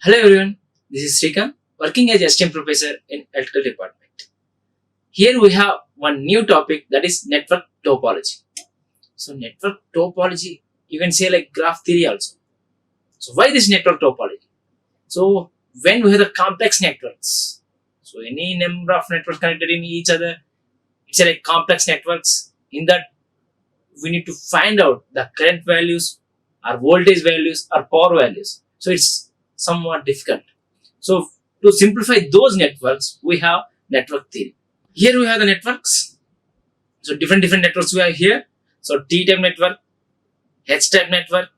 Hello everyone, this is Srikanth, working as STM professor in electrical department. Here we have one new topic, that is network topology. So network topology, you can say like graph theory also. So why this network topology? So when we have the complex networks, so any number of networks connected in each other, it's like complex networks. In that we need to find out the current values, or voltage values, or power values. So it's somewhat difficult. So to simplify those networks, we have network theory. Here we have the networks. So different networks we have here. So T type network, H type network,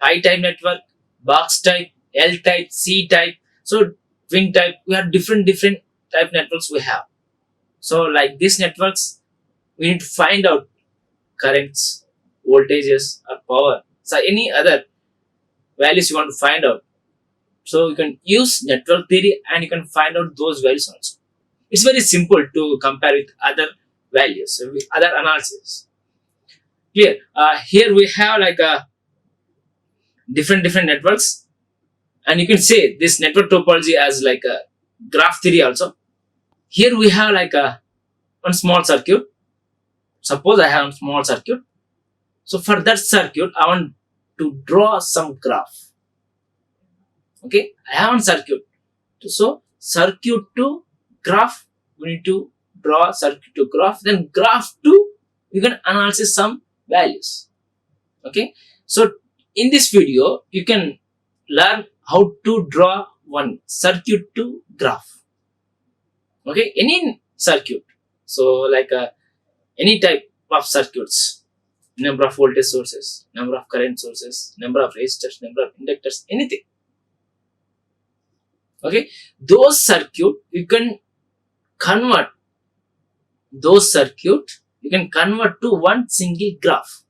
I type network, box type, L type, C type. So twin type, we have different type networks we have. So like these networks, we need to find out currents, voltages, or power. So any other values you want to find out. So you can use network theory and you can find out those values also. It's very simple to compare with other values, with other analysis. Clear? Here we have like a different networks, and you can say this network topology as like a graph theory also. Here we have like a one small circuit. Suppose I have a small circuit. So for that circuit, I want to draw some graph. Okay, I have a circuit. So circuit to graph, we need to draw circuit to graph. Then graph to, you can analyze some values. Okay, so in this video, you can learn how to draw one circuit to graph. Okay, any circuit. So like any type of circuits, number of voltage sources, number of current sources, number of resistors, number of inductors, anything. Okay, those circuit you can convert. Those circuit you can convert to one single graph.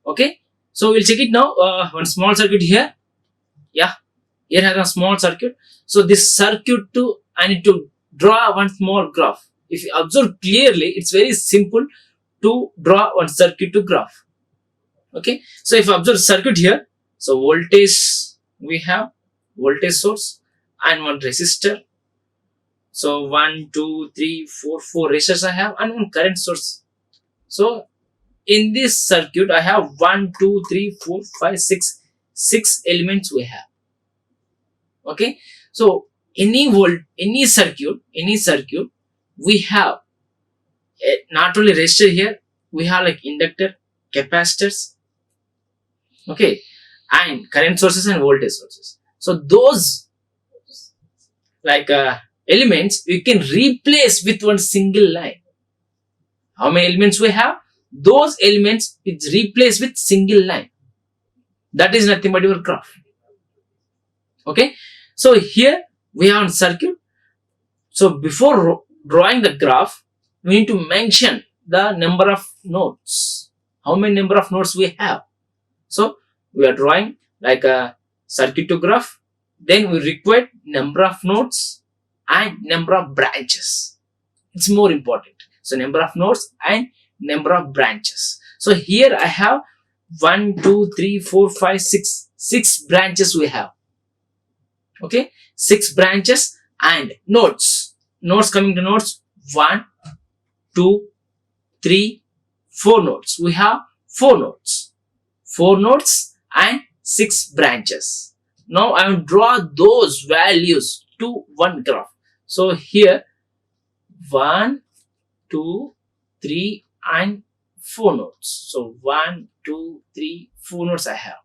Okay, so we'll check it now. One small circuit here. Yeah, here has a small circuit. So this circuit I need to draw one small graph. If you observe clearly, it's very simple to draw one circuit to graph. Okay, so if you observe circuit here, so voltage we have, voltage source and one resistor. So 1, 2, 3, 4 resistors I have, and one current source. So in this circuit I have 1, 2, 3, 4, 5, 6 elements we have. Okay, so any circuit we have not only resistor here, we have like inductor, capacitors, okay, and current sources and voltage sources. So those like elements we can replace with one single line. How many elements we have? Those elements is replaced with single line. That is nothing but your graph. Okay, so here we have a circuit. So before drawing the graph, we need to mention the number of nodes. How many number of nodes we have? So we are drawing like a circuit to graph. Then we require number of nodes and number of branches. It's more important. So number of nodes and number of branches. So here I have 1, 2, 3, 4, 5, 6 branches we have. Okay, 6 branches and nodes. Nodes coming to nodes 1, 2, 3, 4 nodes. We have 4 nodes. 4 nodes and 6 branches. Now I will draw those values to one graph. So here 1, 2, 3 and 4 nodes. So 1, 2, 3, 4 nodes I have.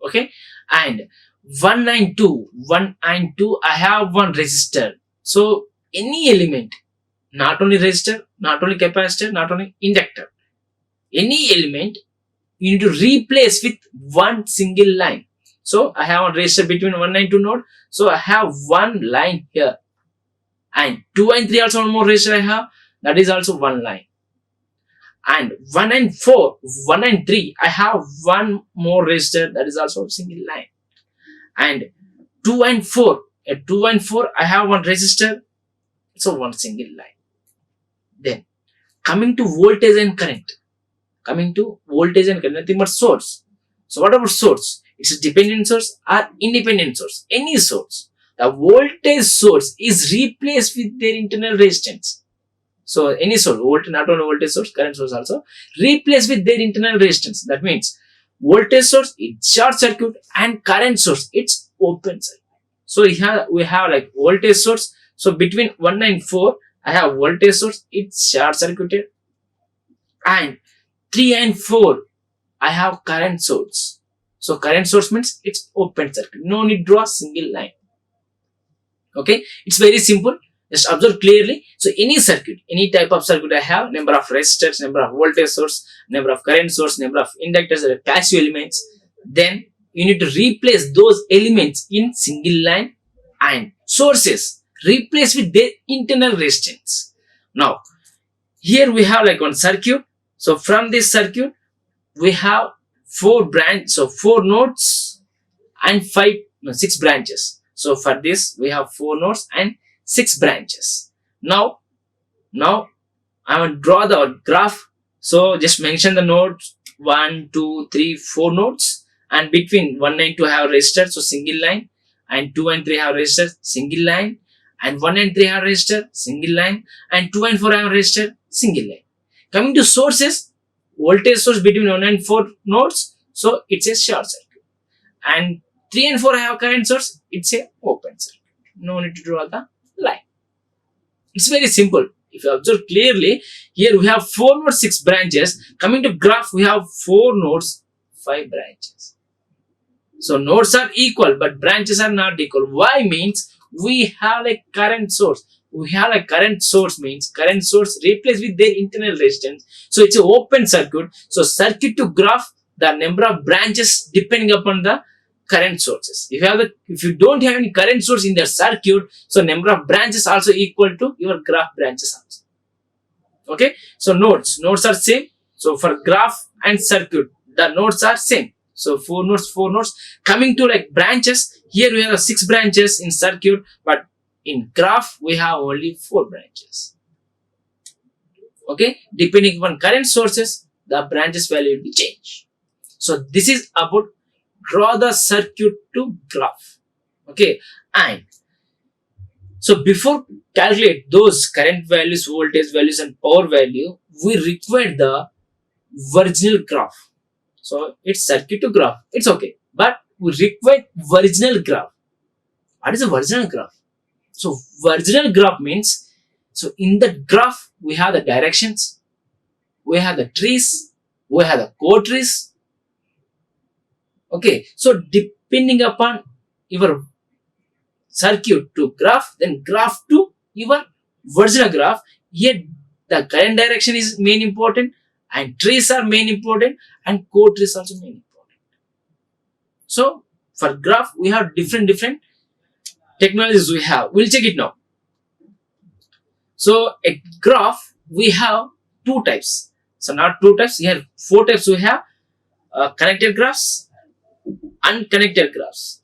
Okay, and 1 and 2 I have one resistor. So any element, not only resistor, not only capacitor, not only inductor, any element you need to replace with one single line. So I have a resistor between 1 and 2 node. So I have one line here, and 2 and 3 also one more resistor I have, that is also one line. And 1 and 3 I have one more resistor, that is also a single line. And 2 and 4 I have one resistor, so one single line. Then coming to voltage and current, nothing but source. So what about source? It's a dependent source or independent source, any source. The voltage source is replaced with their internal resistance. So any source, not only voltage source, current source also, replaced with their internal resistance. That means voltage source it's short circuit and current source it's open circuit. So we have like voltage source. So between 1 and 4, I have voltage source, it's short circuited, and 3 and 4, I have current source. So current source means it's open circuit. No need to draw a single line. Okay, it's very simple. Just observe clearly. So any circuit, any type of circuit I have, number of resistors, number of voltage source, number of current source, number of inductors or passive elements. Then you need to replace those elements in single line, and sources replace with their internal resistance. Now here we have like one circuit. So from this circuit we have 4 branches, so 4 nodes and 6 branches. So for this we have 4 nodes and 6 branches. Now I will draw the graph. So just mention the nodes 1, 2, 3, 4 nodes, and between 1 and 2 have resistor, so single line, and 2 and 3 have resistor, single line, and 1 and 3 have resistor, single line, and 2 and 4 have resistor, single line. Coming to sources, voltage source between 1 and 4 nodes, so it's a short circuit, and 3 and 4 have current source, it's a open circuit. No need to draw the line. It's very simple. If you observe clearly, here we have 4 nodes, 6 branches. Coming to graph, we have 4 nodes, 5 branches. So nodes are equal, but branches are not equal. Why? Means we have a current source. We have a current source means current source replaced with their internal resistance. So it's an open circuit. So circuit to graph, the number of branches depending upon the current sources. If you don't have any current source in the circuit, so number of branches also equal to your graph branches also. Okay, so nodes are same. So for graph and circuit, the nodes are same. So 4 nodes. Coming to like branches, here we have 6 branches in circuit, but in graph we have only 4 branches. Okay, depending upon current sources, the branches value will be changed. So this is about draw the circuit to graph. Okay, and so before calculate those current values, voltage values, and power value, we require the original graph. So it's circuit to graph. It's okay, but we require original graph. What is a original graph? So original graph means, so in the graph we have the directions, we have the trees, we have the co-trees. Okay, so depending upon your circuit to graph, then graph to your original graph. Here the current direction is main important, and trees are main important, and co-trees also main important. So for graph we have different technologies we have. We'll check it now. So a graph we have 2 types. So not 2 types, here 4 types we have. Connected graphs, unconnected graphs,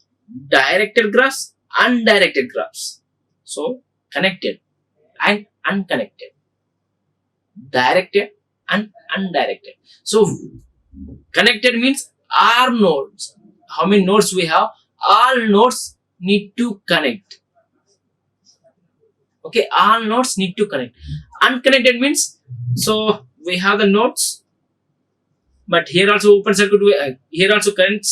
directed graphs, undirected graphs. So connected and unconnected, directed and undirected. So connected means all nodes. How many nodes we have? All nodes need to connect. Okay, all nodes need to connect. Unconnected means, so we have the nodes, but here also open circuit, here also current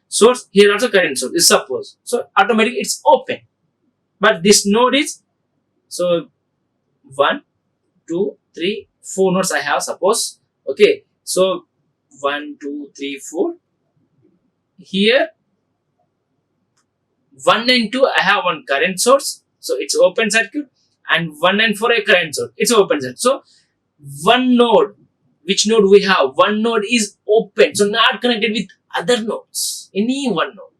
source, here also current source is suppose. So automatically it's open, but this node is, so 1, 2, 3, 4 nodes I have, suppose. Okay, so 1, 2, 3, 4. Here 1 and 2 I have one current source, so it's open circuit, and 1 and 4 a current source, it's open circuit. So one node, which node we have? One node is open, so not connected with other nodes, any one node.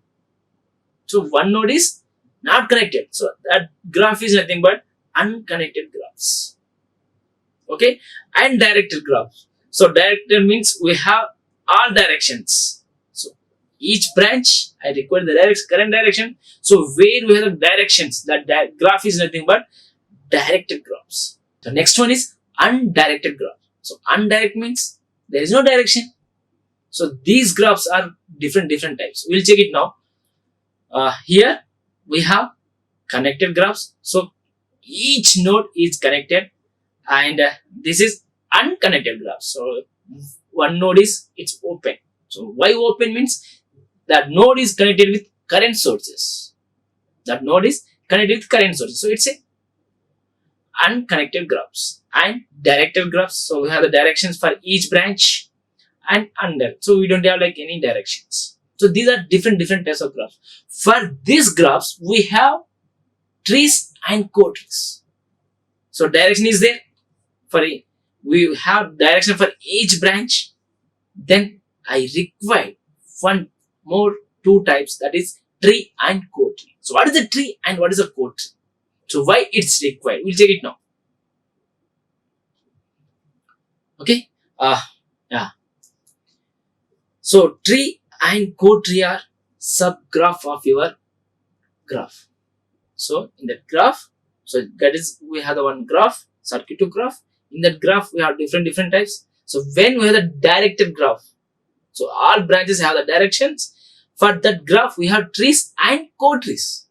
So one node is not connected, so that graph is nothing but unconnected graphs. Okay, and directed graphs. So directed means we have all directions. So each branch I require the current direction. So where we have the directions, that graph is nothing but directed graphs. The next one is undirected graph. So undirect means there is no direction. So these graphs are different types. We'll check it now. Here we have connected graphs. So each node is connected, and this is unconnected graph. So one node is it's open. So why open means that node is connected with current sources. That node is connected with current sources. So it's a unconnected graphs and directed graphs. So we have the directions for each branch and under. So we don't have like any directions. So these are different types of graphs. For these graphs, we have trees and co-trees. So direction is there. We have direction for each branch. Then I require one more two types, that is tree and co-tree. So what is a tree and what is a co-tree? So why it's required? We'll check it now. Okay. Yeah. So tree and co-tree are subgraph of your graph. So in that graph, so that is we have the one graph, circuit to graph. In that graph, we have different types. So when we have the directed graph, so all branches have the directions. For that graph, we have trees and co-trees.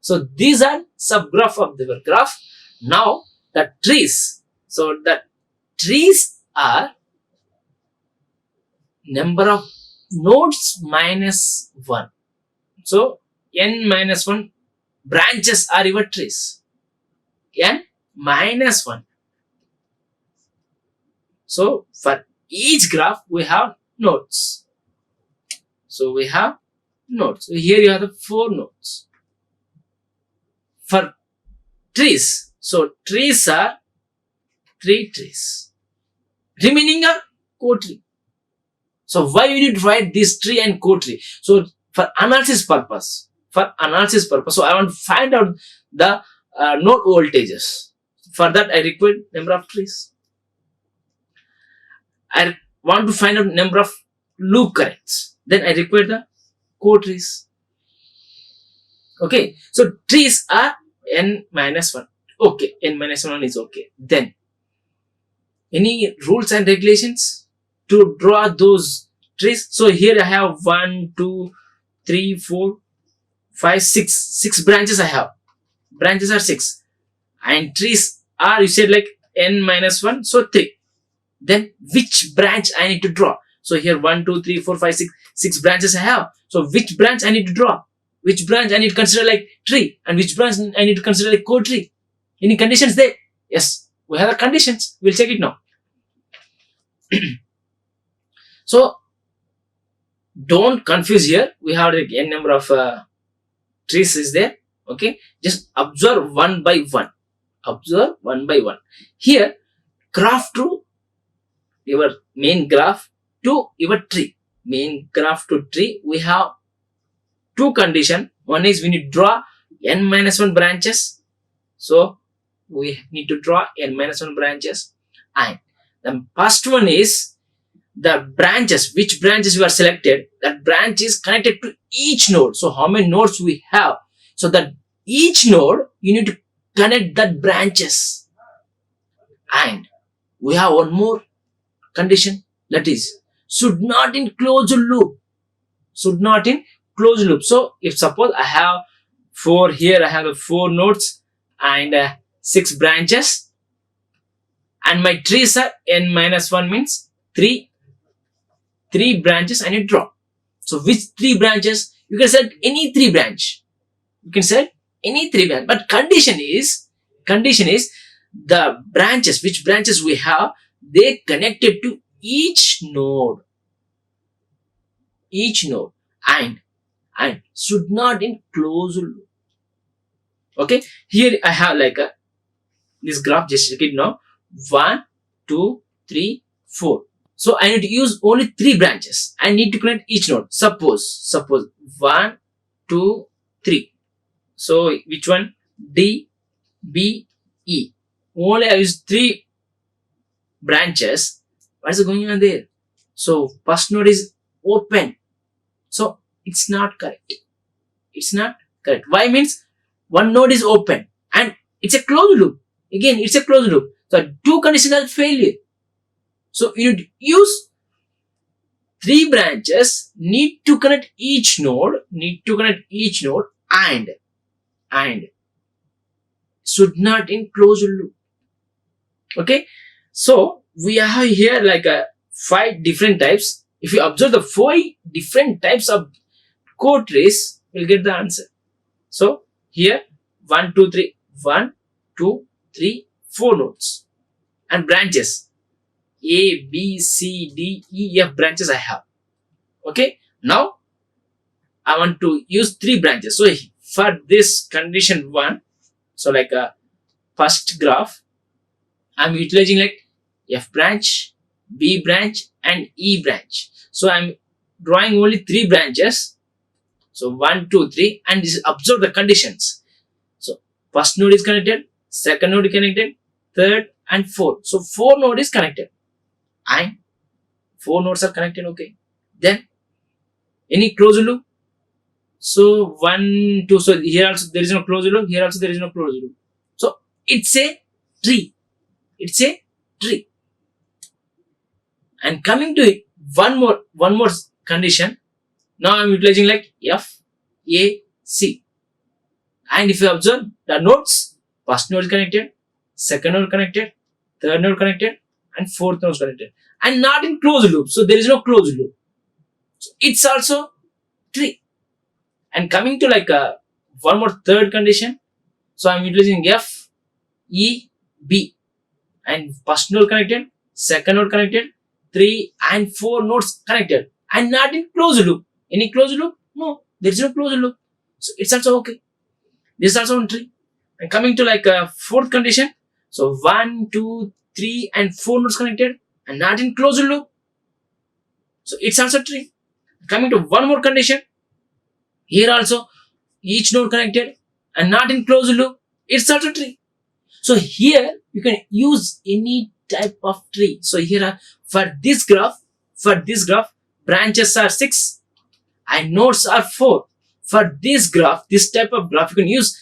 So these are subgraph of the graph. Now the trees. So the trees are number of nodes minus 1. So n minus 1 branches are your trees. N minus 1. So for each graph we have nodes. So we have nodes. So here you have the 4 nodes. For trees, so trees are 3 trees. Remaining are co-tree. So why we need to write this tree and co-tree? So for analysis purpose. So I want to find out the node voltages. For that I require number of trees. I want to find out number of loop currents. Then I require the co-trees. Okay. So trees are n minus 1. Okay. N minus 1 is okay. Then any rules and regulations to draw those trees? So here I have 1, 2, 3, 4, 5, 6. 6 branches I have. Branches are 6. And trees are, you said like n minus 1. So 3. Then which branch I need to draw? So here 1, 2, 3, 4, 5, 6. 6 branches I have. So which branch I need to draw? Which branch I need to consider like tree? And which branch I need to consider like co-tree? Any conditions there? Yes. We have the conditions. We'll check it now. So don't confuse here. We have like n number of trees is there. Okay. Just observe one by one. Observe one by one. Here, graph to your main graph to your tree. Main graph to tree, we have 2 conditions. One is we need to draw n minus 1 branches. So we need to draw n minus 1 branches. And the first one is the branches. Which branches you are selected? That branch is connected to each node. So how many nodes we have? So that each node you need to connect that branches. And we have one more condition, that is should not in closed loop. Should not in closed loop. So if suppose I have 4 here, I have the 4 nodes and 6 branches, and my trees are n minus 1 means 3 branches I need to draw. So which 3 branches? You can select any 3 branch. You can select any 3 branch. But condition is the branches, which branches we have, they connected to each node and should not in closed loop. Okay. Here I have like this graph. Just check it now. 1, 2, 3, 4. So I need to use only 3 branches. I need to connect each node. Suppose 1, 2, 3. So which one? D, B, E. Only I use 3 branches. What is going on there? So first node is open. So it's not correct. It's not correct. Why? Means one node is open and it's a closed loop. Again, it's a closed loop. So 2 conditional failure. So you need to use three branches need to connect each node, and should not in closed loop. Okay, so we have here like a 5 different types. If you observe the 5 different types of code trees, we'll get the answer. So here 1 2 3 1 2 3 4 nodes and branches A B C D E F branches I have. Okay, now I want to use 3 branches. So for this condition 1, so like a first graph, I'm utilizing like F branch, B branch and E branch. So I'm drawing only 3 branches. So 1 2 3 and this observe the conditions. So first node is connected, second node is connected, third and fourth. So 4 node is connected and 4 nodes are connected. Okay, then any closed loop. So 1 2, so here also there is no closed loop, here also there is no closed loop. So it's a tree. And coming to it, one more condition. Now I'm utilizing like F A C, and if you observe the nodes, first node is connected, second node connected, third node connected and fourth node is connected and not in closed loop. So there is no closed loop. So it's also tree. And coming to like one more third condition. So I'm utilizing F E B, and first node connected, second node connected, 3 and 4 nodes connected and not in closed loop. Any closed loop? No, there is no closed loop. So it's also okay. This is also on tree. And coming to like a fourth condition. So 1 2 3 and 4 nodes connected and not in closed loop. So it's also tree. Coming to one more condition. Here also each node connected and not in closed loop. It's also tree. So here you can use any type of tree. So here for this graph, branches are 6 and nodes are 4. For this graph, this type of graph, you can use.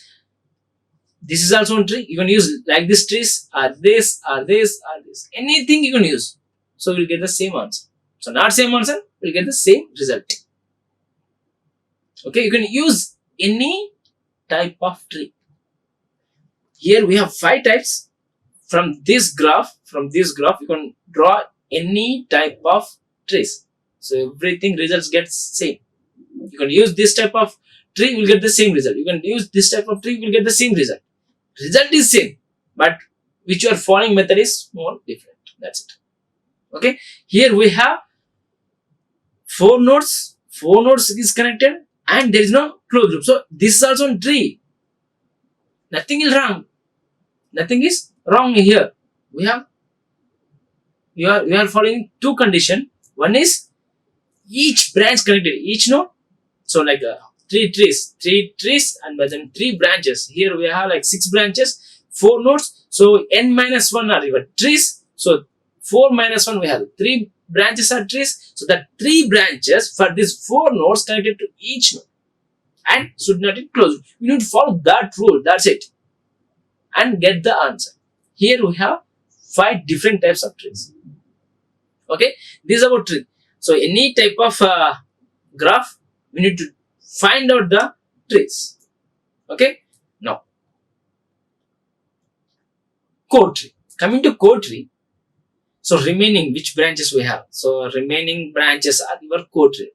This is also a tree. You can use like this trees or this or this or this. Anything you can use. So we'll get the same answer. So not same answer, we'll get the same result. Okay, you can use any type of tree. Here we have 5 types. From this graph, you can draw any type of trees. So everything results gets same. You can use this type of tree, you will get the same result. You can use this type of tree, you will get the same result. Result is same, but which you are following method is more different. That's it. Okay. Here we have 4 nodes. 4 nodes is connected and there is no closed loop. So this is also a tree. Nothing is wrong. Nothing is wrong here. We are following 2 conditions. One is each branch connected, each node. So like 3 trees and then 3 branches. Here we have like 6 branches, 4 nodes. So n minus 1 are your trees. So 4 minus 1 we have 3 branches are trees. So that 3 branches for these 4 nodes connected to each node and should not be closed. You need to follow that rule. That's it. And get the answer. Here we have 5 different types of trees. Okay, this is about tree. So any type of graph, we need to find out the trees. Okay, now code tree. Coming to code tree. So remaining which branches we have. So remaining branches are your code tree.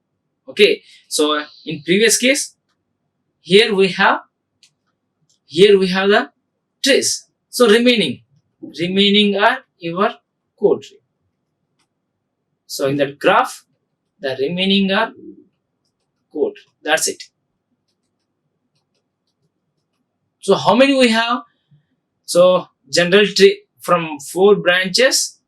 Okay, so in previous case, here we have the trees. So remaining are your code tree. So in that graph, the remaining are code. That's it. So how many we have? So general tree from 4 branches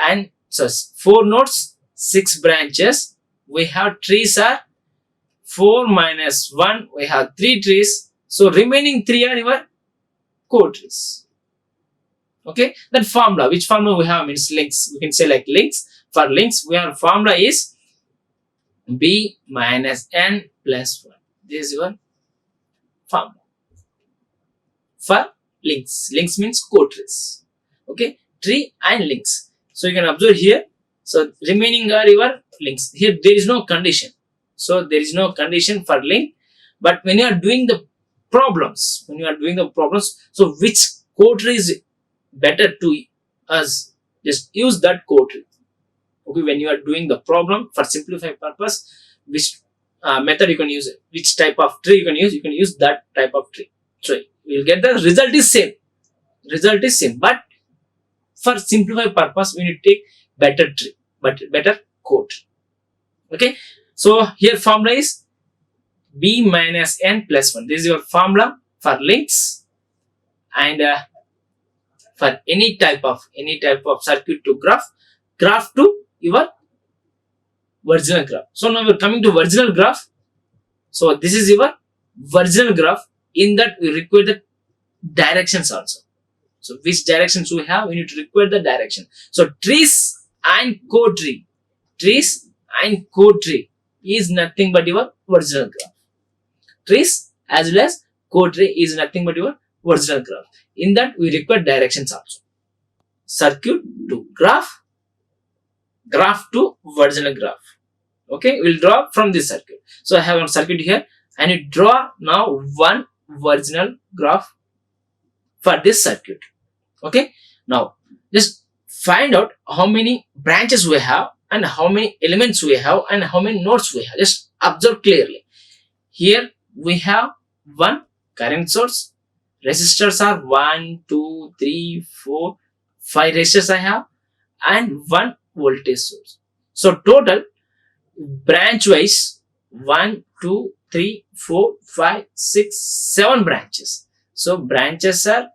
and so 4 nodes, 6 branches. We have trees are 4 minus 1. We have 3 trees. So remaining 3 are your code trees. Okay, that formula, which formula we have means links. We can say like links. For links, we have formula is b minus n plus 1. This is your formula. For links. Links means code trees. Okay, tree and links. So you can observe here So remaining are your links. Here there is no condition. So there is no condition for link. But when you are doing the problems, so which code tree is better to us? Just use that code tree. Okay, when you are doing the problem for simplified purpose, which method you can use, which type of tree you can use that type of tree. So you will get the result is same. But for simplified purpose, we need to take better tree, but better code. Okay, so here formula is b minus n plus 1. This is your formula for links, and for any type of circuit to graph to your original graph. So now we're coming to original graph. So this is your original graph. In that we require the directions also. So which directions we have, we need to require the direction. So trees and code tree is nothing but your original graph. Trees as well as code tree is nothing but your original graph. In that we require directions also. Circuit to graph to original graph. Okay, we'll draw from this circuit. So I have one circuit here, and you draw now one original graph for this circuit. Okay, now just find out how many branches we have and how many elements we have and how many nodes we have. Just observe clearly. Here we have one current source. Resistors are 1, 2, 3, 4, 5 resistors I have, and one voltage source. So total branch wise 1, 2, 3, 4, 5, 6, 7 branches. So branches are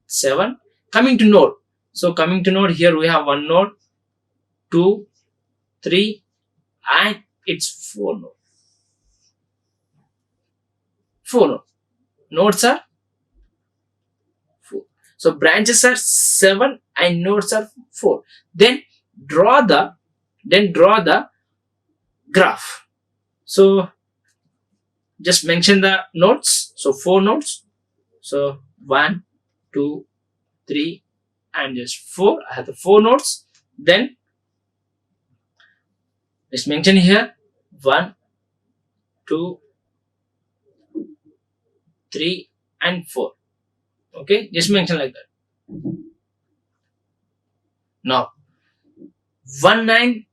7. Coming to node. So coming to node, here we have one node, 2, 3, and it's 4 node. 4 node. Nodes are 4. So branches are 7 and nodes are 4. Then draw the graph. So just mention the nodes. So 4 nodes. So 1, 2, 3, and just 4. I have the 4 nodes. Then just mention here 1, 2, 3, and 4. Okay, just mention like that. Now 1, 9,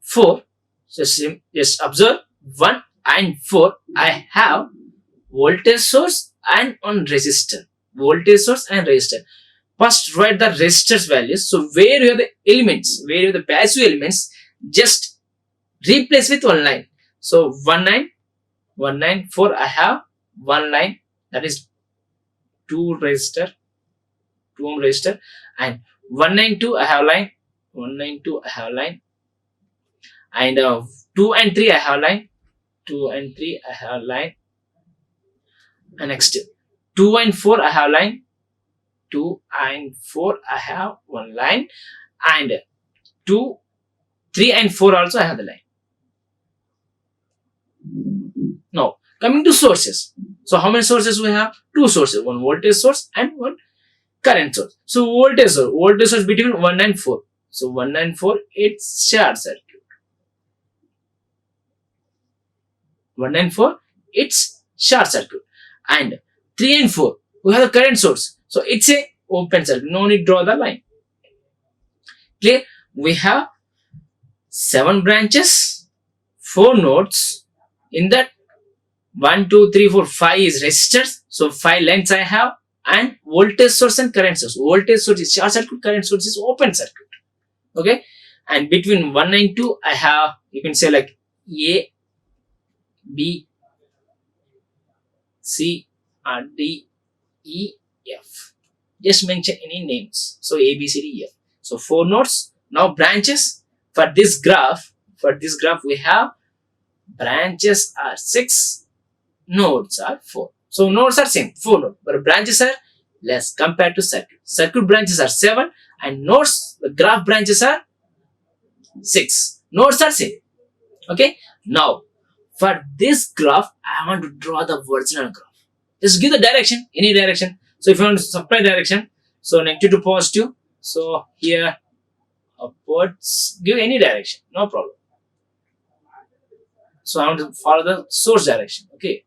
4. Just observe 1 and 4. I have voltage source and one resistor. First write the resistors values. So where you have the elements, where you have the passive elements, just replace with one line. So 1, 9, 1, 9, 4. I have one line, that is 2 resistor, 2 ohm resistor, and 192 I have line, 192 I have line, and 2 and 3 I have line, 2 and 3 I have line, and next 2 and 4 I have line, 2 and 4 I have one line, and 2, 3 and 4 also I have the line. Now coming to sources. So how many sources we have? 2 sources, one voltage source and one current source. So voltage source between 1 and 4. So 1 and 4, it's short circuit. 1 and 4, it's short circuit. And 3 and 4, we have the current source. So it's a open circuit. No need to draw the line. Clear? We have 7 branches, 4 nodes. In that 1, 2, 3, 4, 5 is resistors. So 5 lines I have, and voltage source and current source. Voltage source is short circuit, current source is open circuit. Okay, and between 1 and 2 I have, you can say like A, B, C, or D, E, F. Just mention any names. So A, B, C, D, E, F. So 4 nodes. Now branches for this graph. We have branches are 6, nodes are 4. So nodes are same, 4 nodes, but branches are less compared to circuit. Circuit branches are 7, and nodes, the graph branches are 6. Nodes are same. Okay. Now for this graph, I want to draw the original graph. Just give the direction, any direction. So if you want to supply direction, so negative to positive. So here upwards, give any direction, no problem. So I want to follow the source direction. Okay.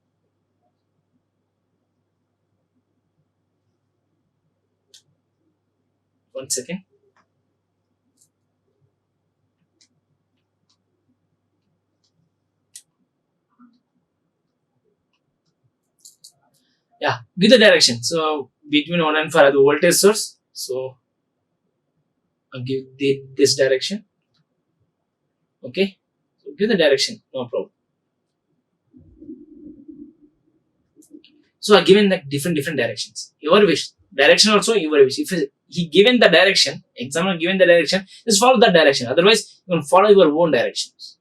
One second. Yeah, give the direction. So between 1 and 5 are the voltage source. So I'll give this direction. Okay. So give the direction, no problem. So I given like different directions. Your wish. Direction also your wish. If he given the direction, examiner given the direction, just follow that direction. Otherwise, you can follow your own directions.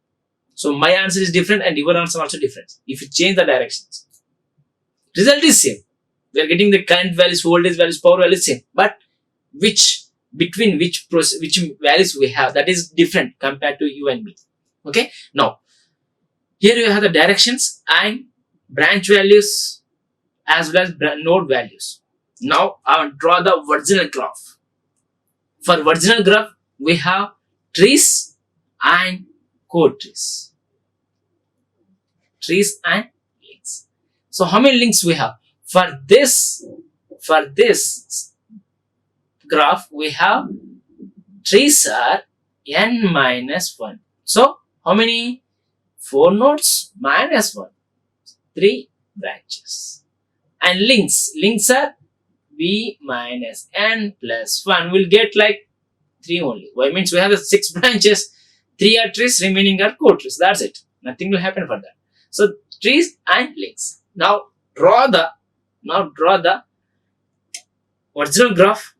So my answer is different and your answer also different. If you change the directions, result is same. We are getting the current values, voltage values, power values same. But which between which values we have, that is different compared to you and me. Okay. Now here you have the directions and branch values as well as node values. Now I will draw the original graph. For original graph, we have trees and co-trees. Trees and links. So how many links we have? For this graph, we have trees are n minus 1. So how many? 4 nodes minus 1. 3 branches. And links are b minus n plus 1. We'll get like 3 only. Why? Means we have the 6 branches. 3 are trees, remaining are co-trees. That's it. Nothing will happen for that. So trees and links. Now draw the original graph.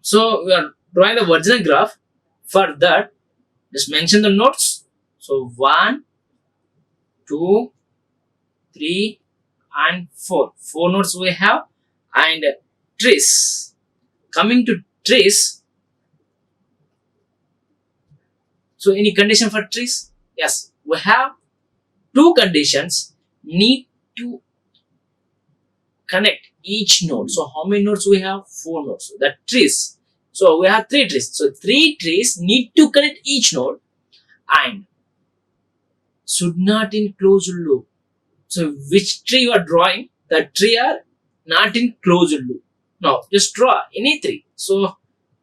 So we are drawing the original graph. For that, just mention the nodes. So 1, 2, 3, and 4. 4 nodes we have, and trees. Coming to trees. So any condition for trees? Yes, we have 2 conditions. Need to connect each node. So how many nodes we have? 4 nodes. So that trees. So we have 3 trees. So 3 trees need to connect each node and should not in closed loop. So which tree you are drawing? That tree are not in closed loop. Now just draw any tree. So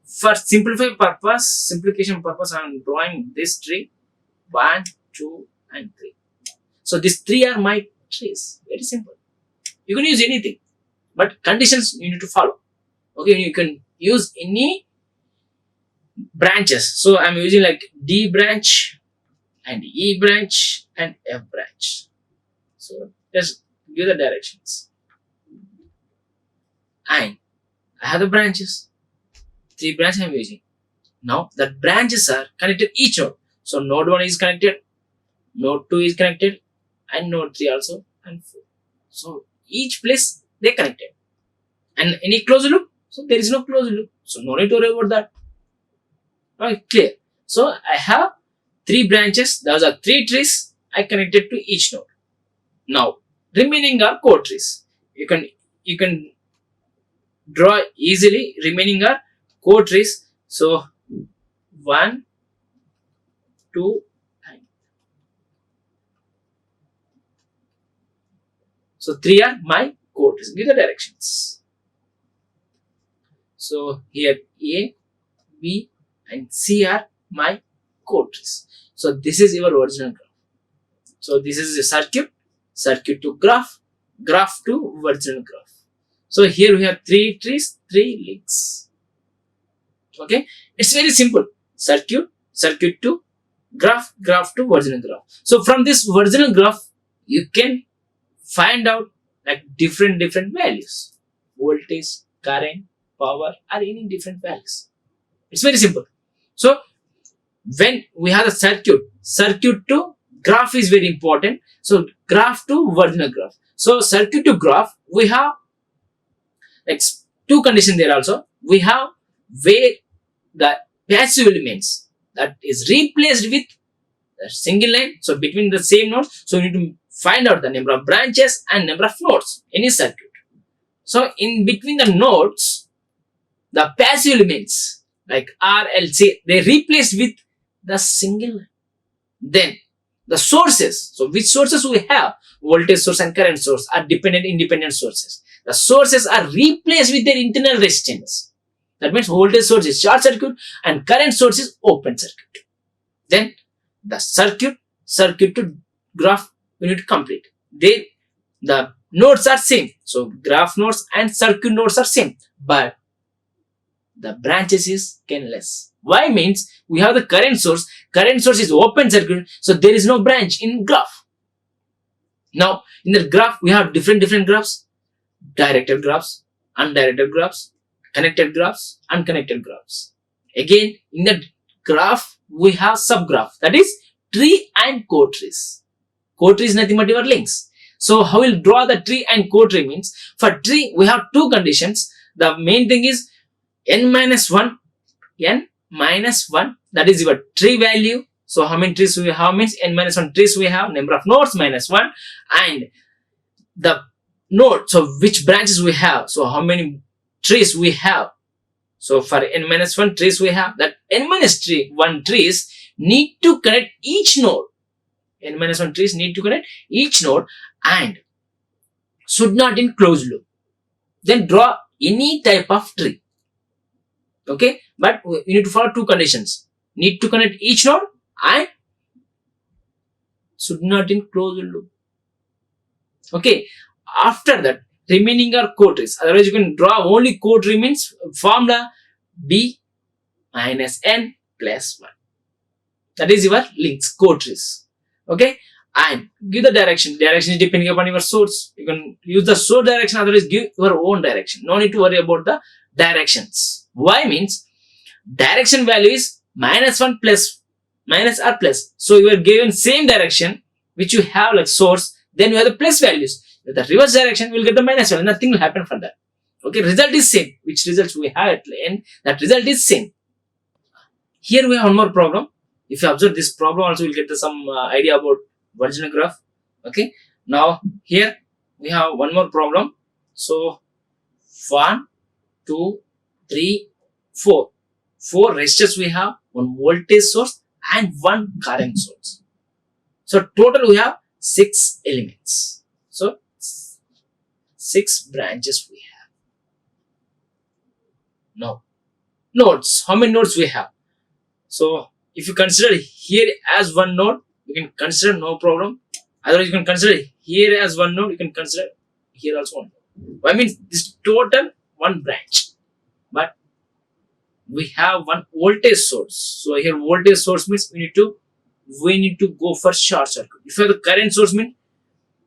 for simplification purpose, I am drawing this tree 1, 2, and 3. So these 3 are my trees. Very simple. You can use anything, but conditions you need to follow. Okay, you can use any branches. So I am using like D branch and E branch and F branch. So just give the directions. And I have the branches. 3 branches I am using. Now the branches are connected each node. So node 1 is connected, node 2 is connected, and node 3 also, and 4. So each place they connected. And any closed loop? So there is no closed loop. So no need to worry about that. Okay, clear. So I have 3 branches. Those are 3 trees I connected to each node. Now remaining are co-trees. You can draw easily. Remaining are co-trees. So 1, 2, and so 3 are my co-trees. Give the directions. So here A, B, and C are my co-trees. So this is your original graph. So this is a circuit to graph to original graph. So here we have 3 trees, 3 links. Okay, it's very simple. Circuit to graph to original graph. So from this original graph, you can find out like different values, voltage, current, power, or any different values. It's very simple. So when we have a circuit to graph is very important. So graph to original graph. So circuit to graph, we have like 2 conditions there also. We have where the passive elements that is replaced with a single line. So between the same nodes, so you need to find out the number of branches and number of nodes in a circuit. So in between the nodes, the passive elements like R, L, C, they replaced with the single line. Then the sources. So which sources we have? Voltage source and current source are dependent, independent sources. The sources are replaced with their internal resistance. That means voltage source is short circuit and current source is open circuit. Then the circuit to graph we need to complete. The nodes are same. So graph nodes and circuit nodes are same, but the branches is less. Why? Means we have the current source. Current source is open circuit, so there is no branch in graph. Now in the graph we have different graphs: directed graphs, undirected graphs, connected graphs, unconnected graphs. Again in the graph we have subgraph, that is tree and co-trees. Co-tree is nothing but your links. So how we'll draw the tree and co-tree means, for tree we have two conditions. The main thing is n minus 1, that is your tree value. So how many trees we have means n minus 1 trees we have, number of nodes minus 1, and the node, so which branches we have, so how many trees we have. So for n minus 1 trees we have, that n minus 1 trees need to connect each node. N minus 1 trees need to connect each node and should not in closed loop. Then draw any type of tree. Okay, but we need to follow two conditions: need to connect each node and should not in closed loop. Okay, after that remaining are co-trees. Otherwise you can draw only co-tree, means formula b minus n plus 1. That is your links, co-trees. Okay, and give the direction. Direction is depending upon your source. You can use the source direction, otherwise give your own direction. No need to worry about the directions. Why? Means direction value is minus 1 plus minus or plus. So you are given same direction which you have like source, then you have the plus values. With the reverse direction, we will get the minus value. Nothing will happen for that. Okay, result is same. Which results we have at the end, that result is same. Here we have one more problem. If you observe this problem also, you'll get some idea about original graph. Okay, now here we have one more problem. So 1, 2, 3, 4. 4 resistors we have, one voltage source and one current source. So total we have 6 elements. So 6 branches we have. Now nodes. How many nodes we have? So if you consider here as one node, you can consider no problem. Otherwise you can consider here as one node, you can consider here also one node. Why? Means this total one branch. But we have one voltage source. So here voltage source means we need to go for short circuit. If you have the current source means,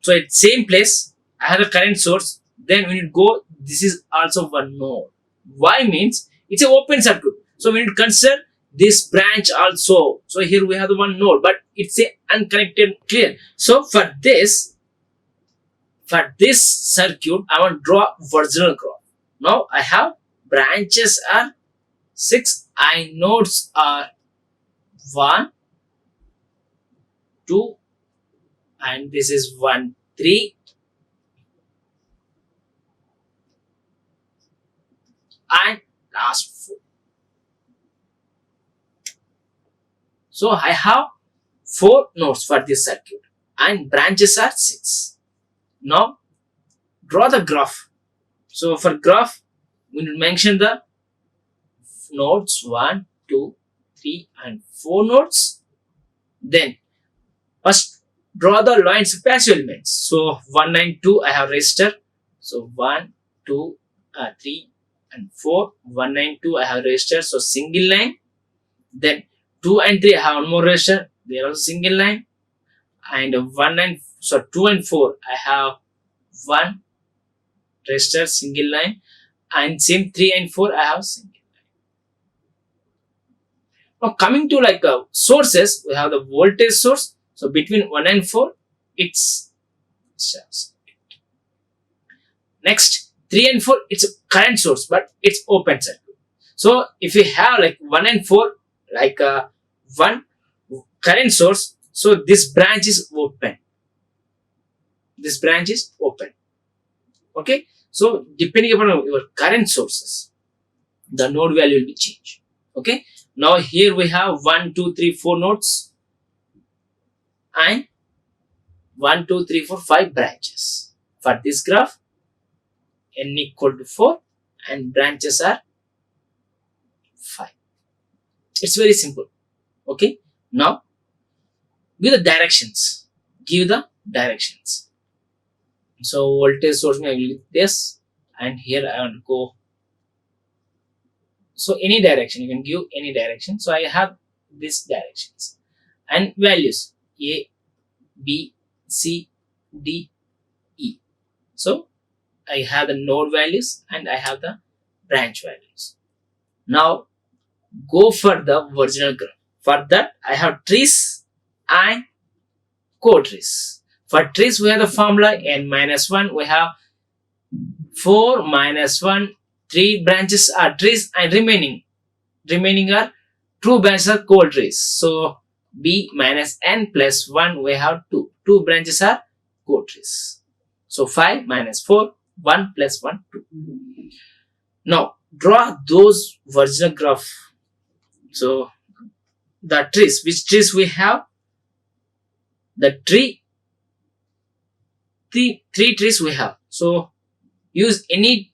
so at same place I have the current source, then we need to go, this is also one node. Why? Means it's an open circuit. So we need to consider this branch also. So here we have the one node, but it's a unconnected, clear. So for this circuit, I want to draw original graph. Now I have branches are 6 and nodes are 1, 2, and this is 1, 3, and last 4. So I have 4 nodes for this circuit and branches are 6. Now draw the graph. So for graph, we need to mention the nodes 1, 2, 3 and 4 nodes. Then first draw the lines of passive elements. So 1 and 2 I have resistor. So 1, 2, 3 and 4. 1 and 2 I have resistor. So single line. Then 2 and 3 I have one more resistor. They are also single line. And 2 and 4 I have one resistor single line. And same 3 and 4 I have single. Now coming to like sources, we have the voltage source. So between 1 and 4, it's next 3 and 4, it's a current source, but it's open circuit. So if we have like 1 and 4, like one current source, so this branch is open. This branch is open. Okay. So depending upon your current sources, the node value will be changed. Okay, now here we have 1 2 3 4 nodes and 1 2 3 4 5 branches. For this graph, n equal to 4 and branches are 5. It's very simple. Okay, now give the directions. Give the directions. So voltage source I will give this, and here I want to go. So any direction, you can give any direction. So I have these directions and values A, B, C, D, E. So I have the node values and I have the branch values. Now go for the original graph. For that I have trees and co-trees. For trees we have the formula n minus 1. We have 4 minus 1. 3 branches are trees and remaining are 2 branches are co-trees. So b minus n plus 1 we have 2. 2 branches are co-trees. So 5 minus 4, 1 plus 1, 2. Now draw those original graph. So the trees, which trees we have? The three trees we have. So use any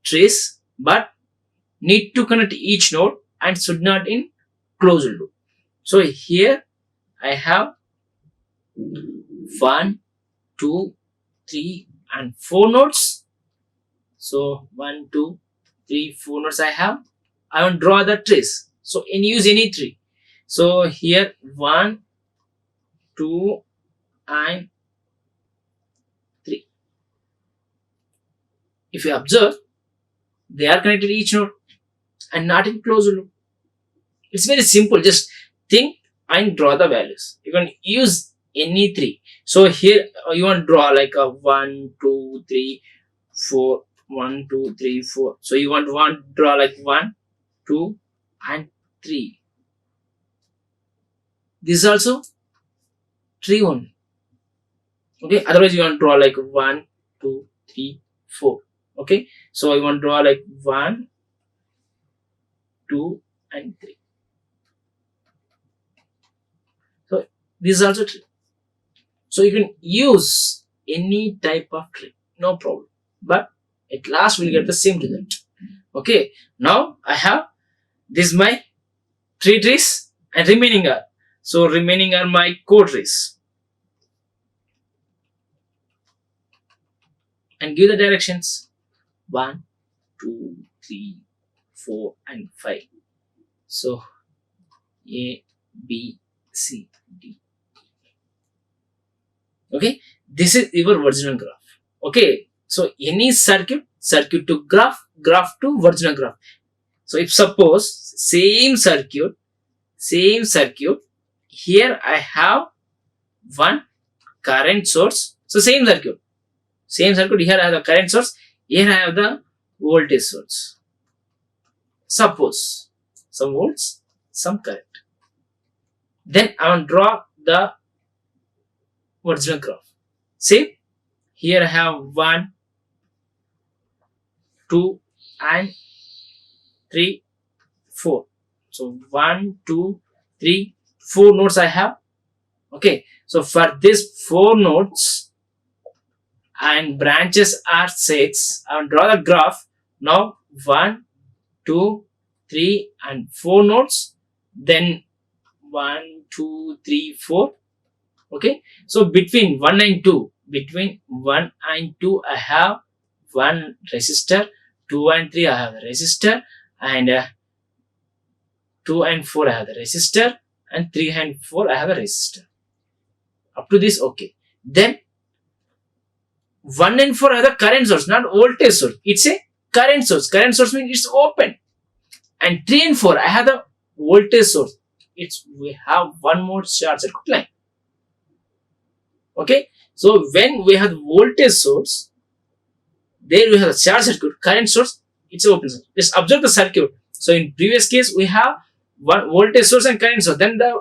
trees, but need to connect each node and should not in closed loop. So here I have 1 2 3 and 4 nodes. So 1 2 3 4 nodes I have. I want to draw the trees. So use any tree. So here 1 2 and 3. If you observe, they are connected each node and not in closed loop. It's very simple. Just think and draw the values. You can use any three. So here you want to draw like a 1 2 3 4 1 2 3 4. So you want to draw like 1 2 and 3. This is also tree only. Okay, otherwise you want to draw like 1 2 3 4. Okay, so I want to draw like 1 2 and 3. So this is also tree. So you can use any type of tree, no problem, but at last we'll get the same result. Okay, now I have this my 3 trees and remaining are my co-trees. And give the directions 1 2 3 4 and 5. So A B C D. Okay, this is your original graph. Okay, so any circuit to graph to original graph. So if suppose same circuit, here I have one current source. So same circuit, here I have the current source, here I have the voltage source. Suppose some volts, some current. Then I will draw the original graph. See, here I have 1 2 and 3 4. So 1 2 3 4 nodes I have. Okay, so for this 4 nodes and branches are 6, I will draw the graph. Now 1 2 3 and 4 nodes, then 1 2 3 4. Okay, so between 1 and 2, I have one resistor. 2 and 3 I have the resistor, and 2 and 4 I have the resistor, and 3 and 4 I have a resistor. Up to this, okay. Then 1 and 4 are the current source, not voltage source. It's a current source. Current source means it's open. And 3 and 4 I have the voltage source. We have one more short circuit line. Okay, so when we have the voltage source, there we have the short circuit, current source, it's open circuit. Just observe the circuit. So in previous case we have one voltage source and current source, then the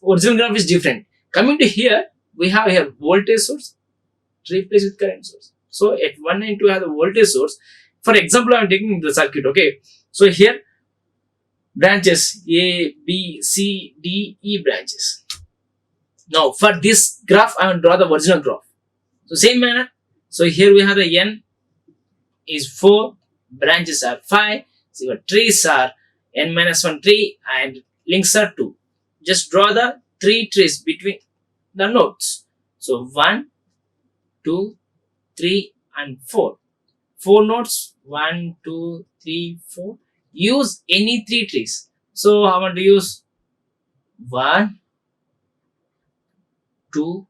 original graph is different. Coming to here, we have here voltage source replaced with current source. So at 1 and 2 I have the voltage source. For example, I am taking the circuit. Okay, so here branches, A, B, C, D, E branches. Now for this graph, I will draw the original graph. So same manner. So here we have the N is 4, branches are 5, so your trees are N minus 1 tree and links are 2. Just draw the 3 trees between the nodes. So 1, 2, 3 and 4. 4 nodes, 1, 2, 3, 4. Use any 3 trees. So I want to use 1, 2.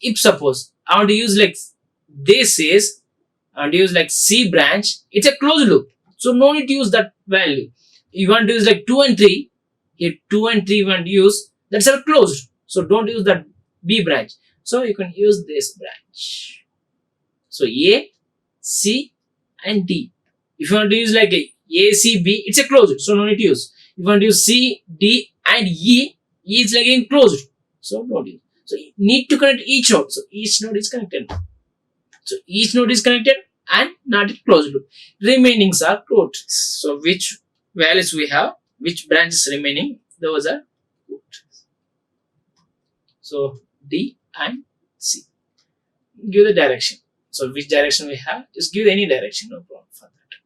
If suppose I want to use like this is, I want to use like C branch, it's a closed loop. So no need to use that value. You want to use like 2 and 3. Here 2 and 3 you want to use, that's a closed. So don't use that B branch. So you can use this branch. So A, C and D. If you want to use like A, C, B, it's a closed. So no need to use. If you want to use C, D and E, E is like again closed. So don't use. So you need to connect each node. So each node is connected. So each node is connected and not a closed loop. Remainings are closed. So which values we have, which branches remaining, those are closed. So D and C. Give the direction. So which direction we have, just give any direction, no problem for that.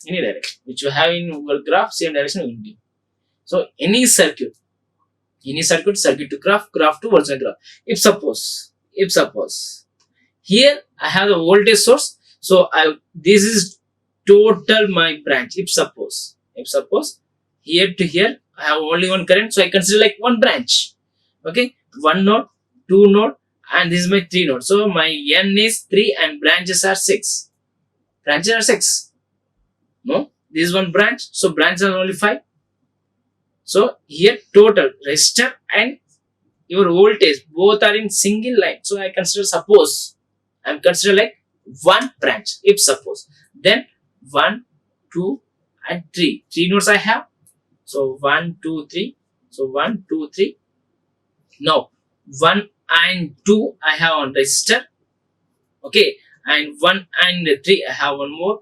Any direction which you have in your graph, same direction we will give. So any circuit, circuit to graph, graph to vertical graph. If suppose here I have the voltage source, so this is total my branch. If suppose here to here I have only one current, so I consider like one branch. Okay, one node, two node, and this is my 3 node. So my N is 3 and branches are 6. Branches are 6. No, this is one branch, so branches are only 5. So here total resistor and your voltage both are in single line. So I consider I'm consider like one branch. If suppose, then 1, 2 and 3. 3 nodes I have. So 1, 2, 3. So 1, 2, 3. Now 1 and 2 I have on resistor. Okay, and 1 and 3 I have one more.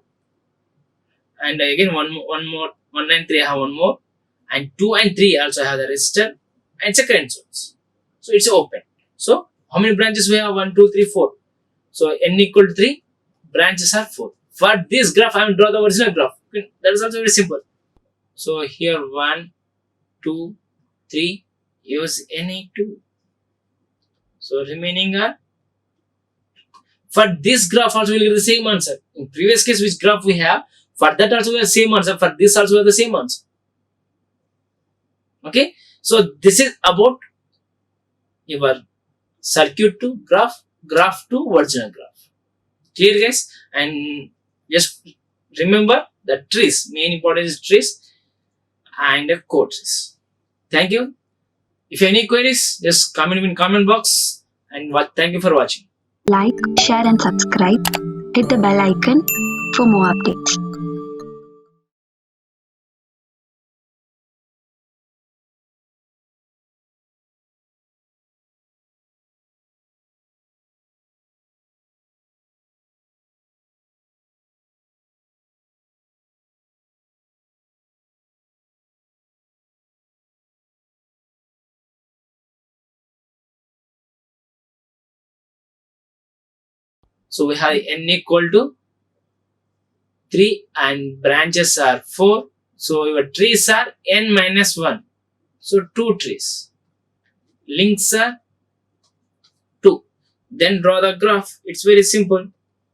And again one more. 1 and 3 I have one more. And 2 and 3 also have the resistor and it's a current source. So it's open. So how many branches we have? 1, 2, 3, 4. So N equal to 3, branches are 4. For this graph, I will draw the original graph. That is also very simple. So here 1, 2, 3, use any 2. So remaining are, for this graph also we will get the same answer. In previous case which graph we have, for that also we have the same answer. For this also we have the same answer. Okay, so this is about your circuit to graph, graph to original graph. Clear guys? And just remember the trees, main important is trees and codes. Thank you. If you have any queries, just comment in comment box, and thank you for watching. Like, share and subscribe. Hit the bell icon for more updates. So we have N equal to 3 and branches are 4. So your trees are N minus 1. So 2 trees. Links are 2. Then draw the graph. It's very simple.